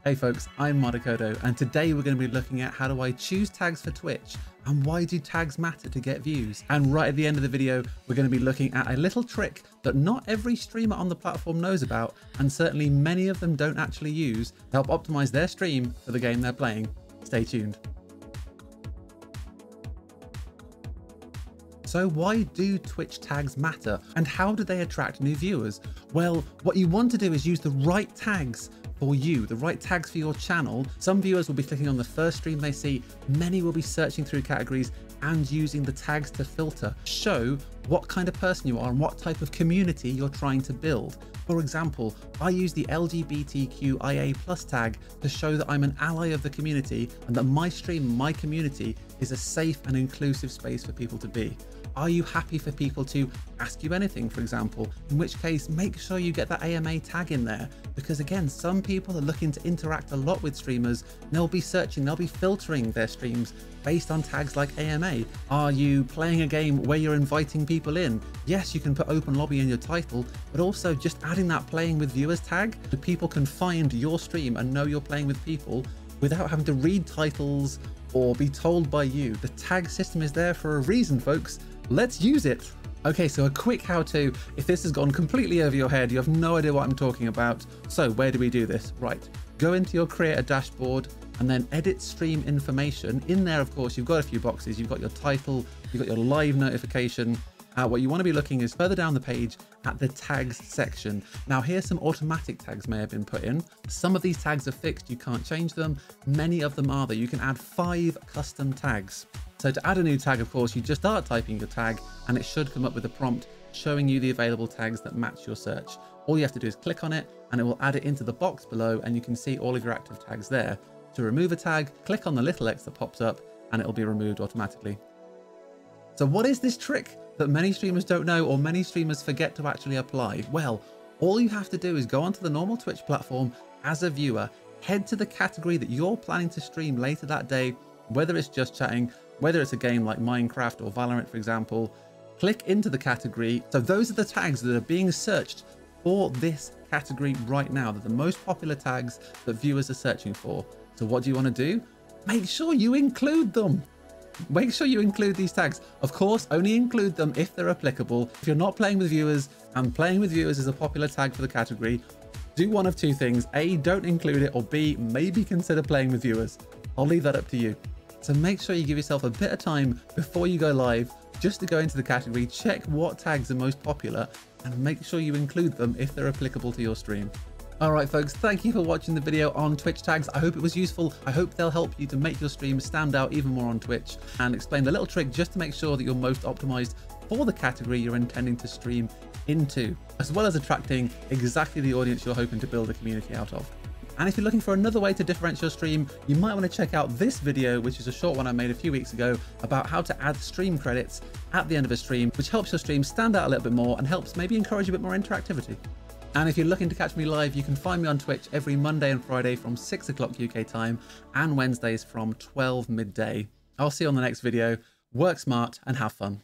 Hey folks, I'm Martocodo, and today we're going to be looking at how do I choose tags for Twitch and why do tags matter to get views. And right at the end of the video, we're going to be looking at a little trick that not every streamer on the platform knows about, and certainly many of them don't actually use to help optimize their stream for the game they're playing. Stay tuned. So why do Twitch tags matter and how do they attract new viewers? Well, what you want to do is use the right tags for you, the right tags for your channel. Some viewers will be clicking on the first stream they see, many will be searching through categories and using the tags to filter, show what kind of person you are and what type of community you're trying to build. For example, I use the LGBTQIA+ tag to show that I'm an ally of the community and that my stream, my community, is a safe and inclusive space for people to be. Are you happy for people to ask you anything, for example? In which case, make sure you get that AMA tag in there, because again, some people are looking to interact a lot with streamers. They'll be searching, they'll be filtering their streams based on tags like AMA. Are you playing a game where you're inviting people in? Yes, you can put open lobby in your title, but also just adding that playing with viewers tag so people can find your stream and know you're playing with people without having to read titles or be told by you. The tag system is there for a reason, folks. Let's use it. Okay, so a quick how-to. If this has gone completely over your head, you have no idea what I'm talking about. So where do we do this? Right, go into your creator dashboard and then edit stream information. In there, of course, you've got a few boxes. You've got your title, you've got your live notification. What you want to be looking is further down the page at the tags section. Now here some automatic tags may have been put in. Some of these tags are fixed, you can't change them. Many of them are that you can add 5 custom tags. So to add a new tag, of course, you just start typing your tag and it should come up with a prompt showing you the available tags that match your search. All you have to do is click on it and it will add it into the box below and you can see all of your active tags there. To remove a tag, click on the little X that pops up and it'll be removed automatically. So what is this trick that many streamers don't know or many streamers forget to actually apply? Well, all you have to do is go onto the normal Twitch platform as a viewer, head to the category that you're planning to stream later that day, whether it's just chatting, whether it's a game like Minecraft or Valorant, for example, click into the category. So those are the tags that are being searched for this category right now. They're the most popular tags that viewers are searching for. So what do you want to do? Make sure you include them. Make sure you include these tags. Of course, only include them if they're applicable. If you're not playing with viewers and playing with viewers is a popular tag for the category, do one of two things. A, don't include it, or B, maybe consider playing with viewers. I'll leave that up to you. So make sure you give yourself a bit of time before you go live just to go into the category, check what tags are most popular and make sure you include them if they're applicable to your stream. All right, folks, thank you for watching the video on Twitch tags. I hope it was useful. I hope they'll help you to make your stream stand out even more on Twitch and explain the little trick just to make sure that you're most optimized for the category you're intending to stream into, as well as attracting exactly the audience you're hoping to build a community out of. And if you're looking for another way to differentiate your stream, you might want to check out this video, which is a short one I made a few weeks ago about how to add stream credits at the end of a stream, which helps your stream stand out a little bit more and helps maybe encourage a bit more interactivity. And if you're looking to catch me live, you can find me on Twitch every Monday and Friday from 6 o'clock UK time and Wednesdays from 12 midday. I'll see you on the next video. Work smart and have fun.